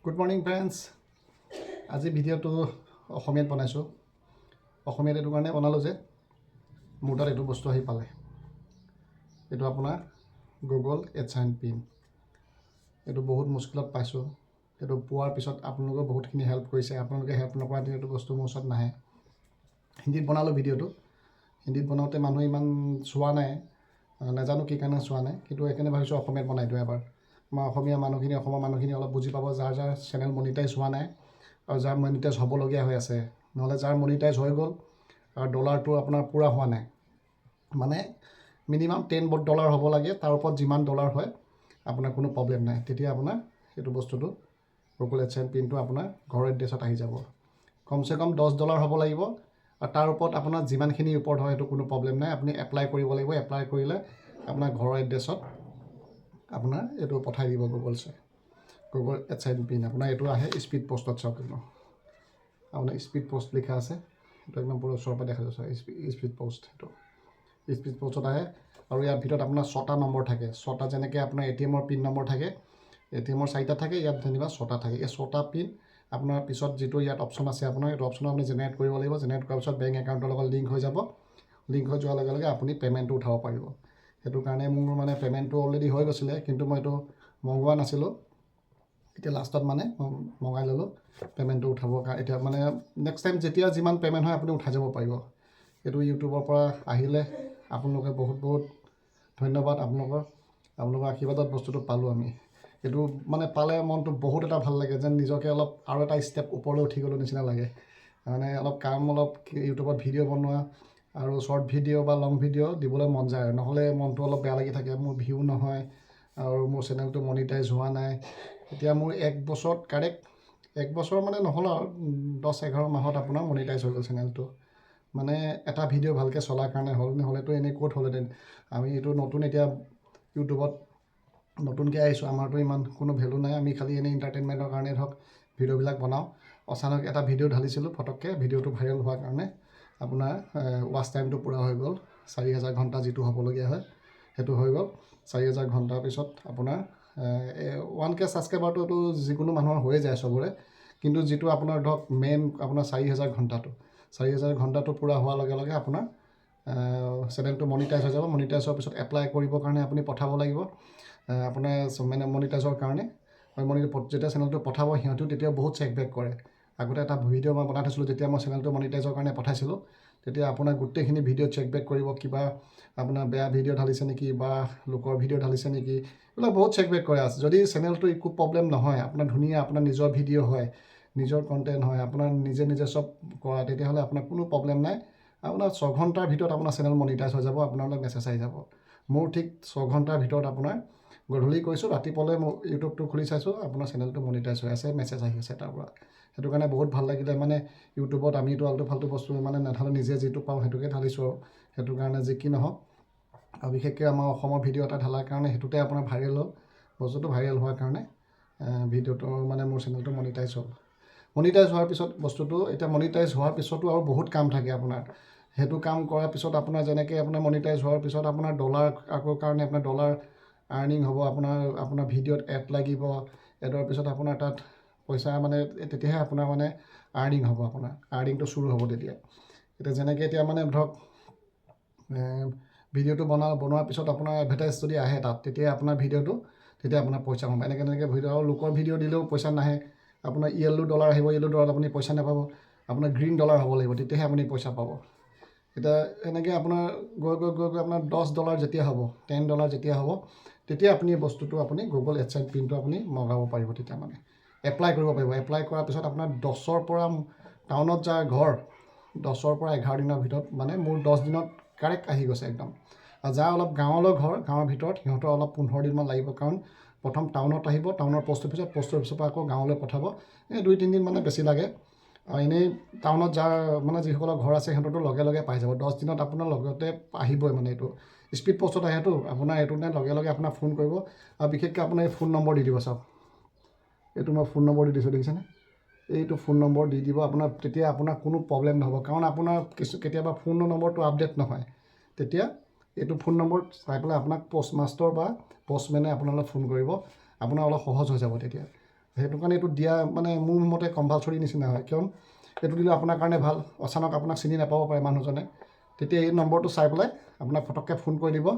Good morning friends. আজি ভিডিঅ'টো অসমীয়াত বনাইছোঁ। অসমীয়াত এইটো কাৰণে বনালোঁ যে মোৰ তাত এইটো বস্তু আহি পালে। এইটো আপোনাৰ গুগল এডচেন্স পিন। এইটো বহুত মুস্কিলত পাইছোঁ। এইটো পোৱাৰ পিছত আপোনালোকে বহুতখিনি হেল্প কৰিছে। আপোনালোকে হেল্প নকৰাকৈ এইটো বস্তু মোৰ ওচৰত নাহে। হিন্দীত বনালোঁ ভিডিঅ'টো। হিন্দীত বনাওঁতে মানুহে ইমান চোৱা নাই, নাজানো কি কাৰণে চোৱা নাই, কিন্তু সেইকাৰণে ভাবিছোঁ অসমীয়াত বনাই দিওঁ এবাৰ। আমাৰ অসমীয়া মানুহখিনি, অসমৰ মানুহখিনি অলপ বুজি পাব, যাৰ চেনেল মনিটাইজ হোৱা নাই আৰু যাৰ মনিটাইজ হ'বলগীয়া হৈ আছে, নহ'লে যাৰ মনিটাইজ হৈ গ'ল আৰু ডলাৰটো আপোনাৰ পূৰা হোৱা নাই, মানে মিনিমাম $10 হ'ব লাগে। তাৰ ওপৰত যিমান ডলাৰ হয় আপোনাৰ কোনো প্ৰব্লেম নাই। তেতিয়া আপোনাৰ এইটো বস্তুটো গুগল এডচেন্স পিনটো আপোনাৰ ঘৰৰ এড্ৰেছত আহি যাব। কমচে কম $10 হ'ব লাগিব আৰু তাৰ ওপৰত আপোনাৰ যিমানখিনি ওপৰত হয় সেইটো কোনো প্ৰব্লেম নাই। আপুনি এপ্লাই কৰিব লাগিব। এপ্লাই কৰিলে আপোনাৰ ঘৰৰ এড্ৰেছত আপোনাৰ এইটো পঠাই দিব গুগল এডচেন্স পিন। আপোনাৰ এইটো আহে স্পীড পষ্টত। চাওক আপোনাৰ স্পীড পষ্ট লিখা আছে, সেইটো একদম পুৰা ওচৰৰ পৰা দেখা যাচ্ছে। স্পীড পষ্ট, সেইটো স্পীড পষ্টত আহে আৰু ইয়াৰ ভিতৰত আপোনাৰ 6টা নম্বৰ থাকে। 6টা যেনেকৈ আপোনাৰ ATM পিন নম্বৰ থাকে, ATM 4টা থাকে, ইয়াত যেনিবা 6টা থাকে। এই 6টা পিন আপোনাৰ পিছত যিটো ইয়াত অপশ্যন আছে, আপোনাৰ এইটো অপশ্যন আপুনি জেনেৰেট কৰিব লাগিব। জেনেৰেট কৰাৰ পিছত বেংক একাউণ্টৰ লগত লিংক হৈ যাব। লিংক হৈ যোৱাৰ লগে লগে আপুনি পে'মেণ্টটো উঠাব পাৰিব। সেইটো কাৰণে মোৰ মানে পে'মেণ্টটো অলৰেডি হৈ গৈছিলে, কিন্তু মই এইটো মংগোৱা নাছিলোঁ। এতিয়া লাষ্টত মানে মঙাই ল'লোঁ পে'মেণ্টটো উঠাবৰ কাৰণে। এতিয়া মানে নেক্সট টাইম যেতিয়া যিমান পে'মেণ্ট হয় আপুনি উঠাই যাব পাৰিব। এইটো ইউটিউবৰ পৰা আহিলে আপোনালোকে বহুত বহুত ধন্যবাদ। আপোনালোকৰ আশীৰ্বাদত বস্তুটো পালোঁ আমি। এইটো মানে পালে মনটো বহুত এটা ভাল লাগে, যেন নিজকে অলপ আৰু এটা ষ্টেপ ওপৰলৈ উঠি গ'লোঁ নিচিনা লাগে। মানে অলপ ইউটিউবত ভিডিঅ' বনোৱা আৰু শ্বৰ্ট ভিডিঅ' বা লং ভিডিঅ' দিবলৈ মন যায়, নহ'লে মনটো অলপ বেয়া লাগি থাকে। মোৰ ভিউ নহয় আৰু মোৰ চেনেলটো মনিটাইজ হোৱা নাই। এতিয়া মোৰ 1 বছৰত কাৰেক্ট 1 বছৰ মানে নহ'ল আৰু 10-11 মাহত আপোনাৰ মনিটাইজ হৈ গ'ল চেনেলটো। মানে এটা ভিডিঅ' ভালকৈ চলাৰ কাৰণে হ'ল, নহ'লেতো এনেই ক'ত হ'লহেঁতেন। আমি এইটো নতুন, এতিয়া ইউটিউবত নতুনকৈ আহিছোঁ, আমাৰতো ইমান কোনো ভেলু নাই। আমি খালি এনেই এণ্টাৰটেইনমেণ্টৰ কাৰণে ধৰক ভিডিঅ'বিলাক বনাওঁ। অচানক এটা ভিডিঅ' ঢালিছিলোঁ, ফটককৈ ভিডিঅ'টো ভাইৰেল হোৱাৰ কাৰণে আপোনাৰ ৱাচ টাইমটো পূৰা হৈ গ'ল। 4000 ঘণ্টা যিটো হ'বলগীয়া হয় সেইটো হৈ গ'ল। 4000 ঘণ্টাৰ পিছত আপোনাৰ 1K ছাবস্ক্ৰাইবাৰটোতো যিকোনো মানুহৰ হৈয়ে যায় চবৰে, কিন্তু যিটো আপোনাৰ ধৰক মেইন আপোনাৰ 4000 ঘণ্টাটো 4000 ঘণ্টাটো পূৰা হোৱাৰ লগে লগে আপোনাৰ চেনেলটো মনিটাইজ হৈ যাব। মনিটাইজ হোৱাৰ পিছত এপ্লাই কৰিবৰ কাৰণে আপুনি পঠাব লাগিব আপোনাৰ মানে মনিটাইজৰ কাৰণে। যেতিয়া চেনেলটো পঠাব সিহঁতেও তেতিয়া বহুত চেক বেক কৰে। আগতে এটা ভিডিঅ' মই বনাই থৈছিলোঁ, যেতিয়া মই চেনেলটো মনিটাইজৰ কাৰণে পঠাইছিলোঁ, তেতিয়া আপোনাৰ গোটেইখিনি ভিডিঅ' চেক বেক কৰিব। কিবা আপোনাৰ বেয়া ভিডিঅ' ঢালিছে নেকি বা লোকৰ ভিডিঅ' ঢালিছে নেকি, এইবিলাক বহুত চেক বেক কৰে আছে। যদি চেনেলটো একো প্ৰব্লেম নহয়, আপোনাৰ ধুনীয়া আপোনাৰ নিজৰ ভিডিঅ' হয়, নিজৰ কণ্টেণ্ট হয়, আপোনাৰ নিজে চব কৰা, তেতিয়াহ'লে আপোনাৰ কোনো প্ৰব্লেম নাই। আপোনাৰ 6 ঘণ্টাৰ ভিতৰত আপোনাৰ চেনেল মনিটাইজ হৈ যাব। আপোনালৈ মেছেজ আহি যাব। মোৰ ঠিক 6 ঘণ্টাৰ ভিতৰত আপোনাৰ গধূলি কৰিছোঁ, ৰাতিপুৱালৈ মই ইউটিউবটো খুলি চাইছোঁ, আপোনাৰ চেনেলটো মনিটাইজ হৈ আছে, মেছেজ আহি আছে তাৰ পৰা। সেইটো কাৰণে বহুত ভাল লাগিলে। মানে ইউটিউবত আমিতো আল্টু ফাল্টু বস্তু মানে নাঢালোঁ, নিজে যিটো পাওঁ সেইটোকে ঢালিছোঁ আৰু। সেইটো কাৰণে যি কি নহওক, আৰু বিশেষকৈ আমাৰ অসমৰ ভিডিঅ' এটা ঢালাৰ কাৰণে সেইটোতে আপোনাৰ ভাইৰেল হ'ল। বস্তুটো ভাইৰেল হোৱাৰ কাৰণে ভিডিঅ'টো মানে মোৰ চেনেলটো মনিটাইজ হ'ল। মনিটাইজ হোৱাৰ পিছত বস্তুটো, এতিয়া মনিটাইজ হোৱাৰ পিছতো আৰু বহুত কাম থাকে আপোনাৰ। সেইটো কাম কৰাৰ পিছত আপোনাৰ যেনেকৈ আপোনাৰ মনিটাইজ হোৱাৰ পিছত আপোনাৰ ডলাৰ কাৰণে আপোনাৰ ডলাৰ আৰ্নিং হ'ব। আপোনাৰ ভিডিঅ'ত এড লাগিব। এডৰ পিছত আপোনাৰ তাত পইচা মানে তেতিয়াহে আপোনাৰ মানে আৰ্নিং হ'ব। আপোনাৰ আৰ্নিংটো চুৰু হ'ব তেতিয়া। এতিয়া যেনেকৈ এতিয়া মানে ধৰক ভিডিঅ'টো বনোৱাৰ পিছত আপোনাৰ এডভাৰটাইজ যদি আহে তাত, তেতিয়া আপোনাৰ পইচা হ'ব। এনেকৈ ভিডিঅ' আৰু লোকৰ ভিডিঅ' দিলেও পইচা নাহে। আপোনাৰ য়েল্লো ডলাৰ আহিব, য়েল্লো ডলাৰত আপুনি পইচা নাপাব। আপোনাৰ গ্ৰীণ ডলাৰ হ'ব লাগিব, তেতিয়াহে আপুনি পইচা পাব। এতিয়া এনেকৈ আপোনাৰ গৈ আপোনাৰ $10 যেতিয়া হ'ব, $10 যেতিয়া হ'ব, তেতিয়া আপুনি বস্তুটো গুগল এডচেন্স পিনটো আপুনি মগাব পাৰিব। তেতিয়া মানে এপ্লাই কৰিব পাৰিব। এপ্লাই কৰাৰ পিছত আপোনাৰ 10ৰ পৰা টাউনত যাৰ ঘৰ 10ৰ পৰা 11 দিনৰ ভিতৰত, মানে মোৰ 10 দিনত কাৰেক্ট আহি গৈছে একদম। আৰু যাৰ অলপ গাঁৱলৈ ঘৰ, গাঁৱৰ ভিতৰত, সিহঁতৰ অলপ 15 দিনমান লাগিব, কাৰণ প্ৰথম টাউনত আহিব, টাউনৰ পোষ্ট অফিচৰ পৰা আকৌ গাঁৱলৈ পঠাব। এই 2-3 দিন মানে বেছি লাগে। আৰু এনেই টাউনত যাৰ মানে যিসকলৰ ঘৰ আছে সিহঁতৰতো লগে লগে পাই যাব। 10 দিনত আপোনাৰ লগতে আহিবই। মানে এইটো স্পীড পষ্টত আহেতো, আপোনাৰ এইটো লগে লগে আপোনাৰ ফোন কৰিব। আৰু বিশেষকৈ আপোনাৰ এই ফোন নম্বৰ দি দিব। চাওক, এইটো মই ফোন নম্বৰ দি দিছোঁ, দেখিছেনে? এইটো ফোন নম্বৰ দি দিব আপোনাৰ। তেতিয়া আপোনাৰ কোনো প্ৰব্লেম নহ'ব, কাৰণ আপোনাৰ কেতিয়াবা ফোন নম্বৰটো আপডেট নহয়। তেতিয়া এইটো ফোন নম্বৰ চাই পেলাই আপোনাক পষ্টমাষ্টাৰ বা পষ্টমেনে আপোনালৈ ফোন কৰিব। আপোনাৰ অলপ সহজ হৈ যাব তেতিয়া। সেইটো কাৰণে এইটো দিয়া মানে মোৰ মতে কম্পালচৰি নিচিনা হয়, কিয়নো এইটো দিলে আপোনাৰ কাৰণে ভাল। অচানক আপোনাক চিনি নাপাব পাৰে মানুহজনে, তেতিয়া এই নম্বৰটো চাই পেলাই আপোনাক ফটককৈ ফোন কৰি দিব।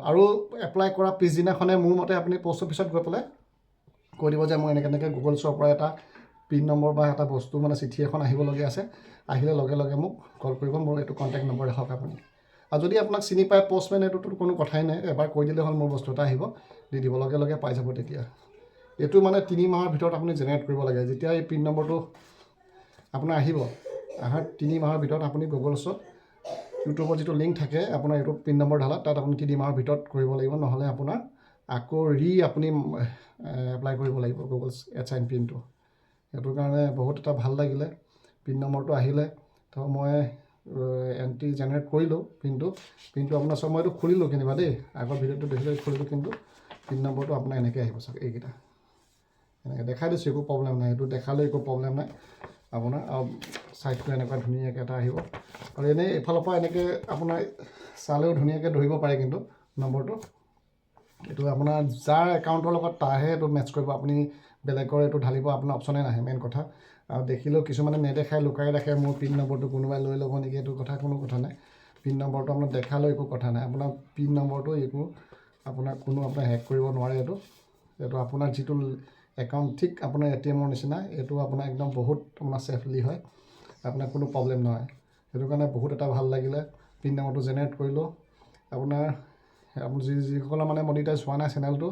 আৰু এপ্লাই কৰা পিছদিনাখনে মোৰ মতে আপুনি প'ষ্ট অফিচত গৈ পেলাই কৈ দিব যে মোৰ এনেকৈ গুগলছৰ পৰা এটা পিন নম্বৰ বা এটা বস্তু মানে চিঠি এখন আহিবলগীয়া আছে, আহিলে লগে লগে মোক কল কৰিব, মোৰ এইটো কণ্টেক্ট নম্বৰ ৰাখক আপুনি। আৰু যদি আপোনাক চিনি পায় পষ্টমেন, এইটোতো কোনো কথাই নাই, এবাৰ কৈ দিলে হ'ল মোৰ বস্তু এটা আহিব, দি দিব, লগে লগে পাই যাব। তেতিয়া এইটো মানে 3 মাহৰ ভিতৰত আপুনি জেনেৰেট কৰিব লাগে। যেতিয়া এই পিন নম্বৰটো আপোনাৰ আহিব, অহাৰ 3 মাহৰ ভিতৰত আপুনি গুগলছত ইউটিউবৰ যিটো লিংক থাকে আপোনাৰ এইটো পিন নম্বৰ ঢালা, তাত আপুনি 3 মাহৰ ভিতৰত কৰিব লাগিব, নহ'লে আপোনাৰ আকৌ আপুনি এপ্লাই কৰিব লাগিব গুগলছ এডচাইন পিনটো। সেইটো কাৰণে বহুত এটা ভাল লাগিলে। পিন নম্বৰটো আহিলে তো মই এণ্ট্ৰি জেনেৰেট কৰিলোঁ পিনটো আপোনাৰ চব মই এইটো খুলিলোঁ কেনিবা দেই, আগৰ ভিডিঅ'টো দেখিলে খুলিলোঁ, কিন্তু পিন নম্বৰটো আপোনাৰ এনেকৈ আহিব চাওক, এইকেইটা এনেকৈ দেখাই দিছোঁ, একো প্ৰব্লেম নাই, এইটো দেখালেও একো প্ৰব্লেম নাই আপোনাৰ। আৰু ছাইডটো এনেকুৱা ধুনীয়াকৈ এটা আহিব, আৰু এনেই এইফালৰ পৰা এনেকৈ আপোনাৰ চালেও ধুনীয়াকৈ ধৰিব পাৰে, কিন্তু নম্বৰটো এইটো আপোনাৰ যাৰ একাউণ্টৰ লগত তাৰহে এইটো মেটচ কৰিব, আপুনি বেলেগৰ এইটো ঢালিব আপোনাৰ অপশ্যনে নাহে, মেইন কথা। আৰু দেখিলেও কিছুমানে নেদেখায়, লুকাই ৰাখে মোৰ পিন নম্বৰটো কোনোবাই লৈ ল'ব নেকি, এইটো কথা কোনো কথা নাই। পিন নম্বৰটো আপোনাৰ দেখালেও একো কথা নাই, আপোনাৰ পিন নম্বৰটো একো আপোনাৰ হেক কৰিব নোৱাৰে। এইটো আপোনাৰ যিটো একাউণ্ট ঠিক আপোনাৰ ATMৰ নিচিনা, এইটো আপোনাৰ একদম বহুত আপোনাৰ ছেফলি হয়, আপোনাৰ কোনো প্ৰব্লেম নহয়। সেইটো কাৰণে বহুত এটা ভাল লাগিলে। পিন নম্বৰটো জেনেৰেট কৰিলোঁ। আপোনাৰ যিসকলৰ মানে মনিটাইজ হোৱা নাই চেনেলটো,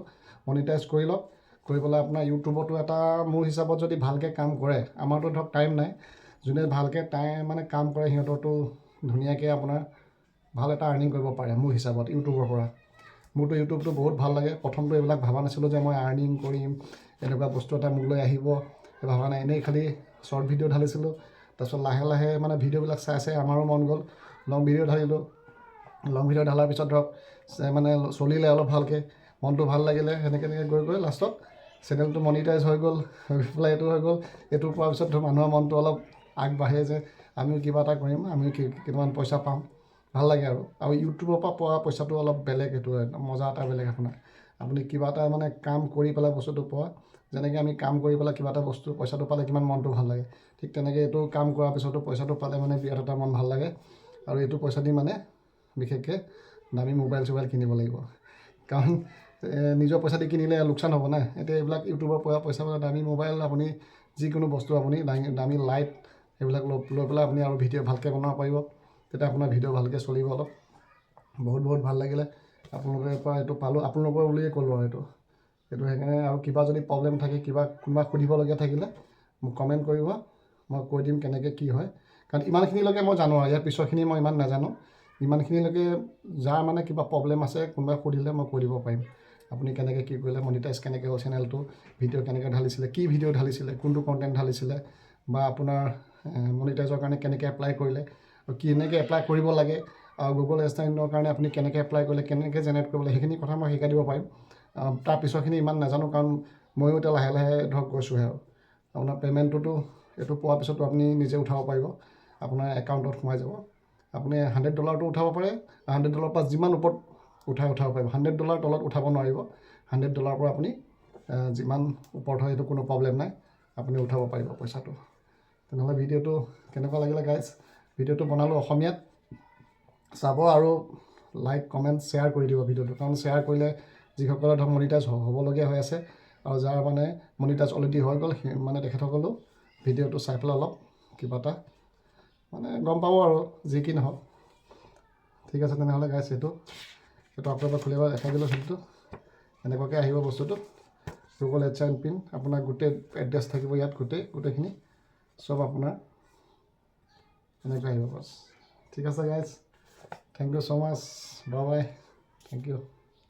মনিটাইজ কৰি লওক, কৰি পেলাই আপোনাৰ ইউটিউবতো এটা মোৰ হিচাপত যদি ভালকৈ কাম কৰে, আমাৰতো ধৰক টাইম নাই, যোনে ভালকৈ কাম কৰে সিহঁতৰতো ধুনীয়াকৈ আপোনাৰ ভাল এটা আৰ্নিং কৰিব পাৰে মোৰ হিচাপত ইউটিউবৰ পৰা। মোৰতো ইউটিউবটো বহুত ভাল লাগে। প্ৰথমটো এইবিলাক ভবা নাছিলোঁ যে মই আৰ্নিং কৰিম, এনেকুৱা বস্তু এটা মোলৈ আহিব, ভবা নাই, এনেই খালি শ্বৰ্ট ভিডিঅ' ঢালিছিলোঁ। তাৰপিছত লাহে লাহে মানে ভিডিঅ'বিলাক চাই চাই আমাৰো মন গ'ল, লং ভিডিঅ' ঢালিলোঁ। লং ভিডিঅ' ঢালাৰ পিছত ধৰক মানে চলিলে অলপ ভালকৈ, মনটো ভাল লাগিলে, সেনেকৈ গৈ গৈ লাষ্টত চেনেলটো মনিটাইজ হৈ গ'ল, হৈ পেলাই এইটো হৈ গ'ল। এইটো পোৱাৰ পিছত ধৰক মানুহৰ মনটো অলপ আগবাঢ়ে যে আমিও কিবা এটা কৰিম, আমিও কেইটামান পইচা পাম, ভাল লাগে। আৰু ইউটিউবৰ পৰা পোৱা পইচাটো অলপ বেলেগ, এইটো মজা এটা বেলেগ। আপুনি কিবা এটা মানে কাম কৰি পেলাই বস্তুটো পোৱা, যেনেকৈ আমি কাম কৰি পেলাই কিবা এটা বস্তু পইচাটো পালে কিমান মনটো ভাল লাগে, ঠিক তেনেকৈ এইটো কাম কৰাৰ পিছতো পইচাটো পালে মানে বিৰাট এটা মন ভাল লাগে। আৰু এইটো পইচা দি মানে বিশেষকৈ দামী মোবাইল চোবাইল কিনিব লাগিব, কাৰণ নিজৰ পইচা দি কিনিলে লোকচান হ'ব না। এতিয়া এইবিলাক ইউটিউবৰ পৰা পইচা দামী মোবাইল, আপুনি যিকোনো বস্তু আপুনি দামী লাইট সেইবিলাক লৈ পেলাই আপুনি আৰু ভিডিঅ' ভালকৈ বনাব পাৰিব, তেতিয়া আপোনাৰ ভিডিঅ' ভালকৈ চলিব। অলপ বহুত ভাল লাগিলে আপোনালোকৰ পৰা এইটো পালোঁ, আপোনালোকৰ বুলিয়ে ক'লোঁ আৰু এইটো সেইকাৰণে। আৰু কিবা যদি প্ৰব্লেম থাকে, কোনোবা সুধিবলগীয়া থাকিলে মোক কমেণ্ট কৰিব, মই কৈ দিম কেনেকৈ কি হয়। কাৰণ ইমানখিনিলৈকে মই জানো, আৰু ইয়াৰ পিছৰখিনি মই ইমান নাজানো। ইমানখিনিলৈকে যাৰ মানে কিবা প্ৰব্লেম আছে, কোনোবাই সুধিলে মই কৈ দিব পাৰিম, আপুনি কেনেকৈ কি কৰিলে, মনিটাইজ কেনেকৈ হ'ল চেনেলটো, ভিডিঅ' কেনেকৈ ঢালিছিলে, কি ভিডিঅ' ঢালিছিলে, কোনটো কণ্টেণ্ট ঢালিছিলে, বা আপোনাৰ মনিটাইজৰ কাৰণে কেনেকৈ এপ্লাই কৰিলে, আৰু কেনেকৈ এপ্লাই কৰিব লাগে, আৰু গুগল এডচাইনৰ কাৰণে আপুনি কেনেকৈ এপ্লাই কৰিলে, কেনেকৈ জেনেৰেট কৰিব লাগে, সেইখিনি কথা মই শিকাই দিব পাৰিম। তাৰ পিছৰখিনি ইমান নাজানো, কাৰণ ময়ো এতিয়া লাহে লাহে ধৰক গৈছোঁহে। আৰু আপোনাৰ পে'মেণ্টটোতো এইটো পোৱাৰ পিছতো আপুনি নিজে উঠাব পাৰিব, আপোনাৰ একাউণ্টত সোমাই যাব। আপুনি $100টো উঠাব পাৰে, $100 পৰা যিমান ওপৰত উঠাব পাৰিব। $100 তলত উঠাব নোৱাৰিব। $100 পৰা আপুনি যিমান ওপৰত হয় সেইটো কোনো প্ৰব্লেম নাই, আপুনি উঠাব পাৰিব পইচাটো। তেনেহ'লে ভিডিঅ'টো কেনেকুৱা লাগিলে গাইজ? ভিডিঅ'টো বনালোঁ অসমীয়াত, চাব আৰু লাইক কমেণ্ট শ্বেয়াৰ কৰি দিব ভিডিঅ'টো, কাৰণ শ্বেয়াৰ কৰিলে যিসকলে ধৰক মনিটাইজ হ'বলগীয়া হৈ আছে, আৰু যাৰ মানে মনিটাইজ অলৰেডি হৈ গ'ল, মানে তেখেতসকলেও ভিডিঅ'টো চাই পেলাই অলপ কিবা এটা মানে গম পাব, আৰু যি কি নহওক। ঠিক আছে তেনেহ'লে গাইজ, এইটো আকৌ এবাৰ খুলিব দেখাই দিলোঁ। সেইটো এনেকুৱাকৈ আহিব বস্তুটো, গুগল এডচাইন পিন, আপোনাৰ গোটেই এড্ৰেছ থাকিব ইয়াত, গোটেইখিনি চব আপোনাৰ এনেকৈ আহিব বাছ। ঠিক আছে guys, thank you so' much, bye bye, thank U.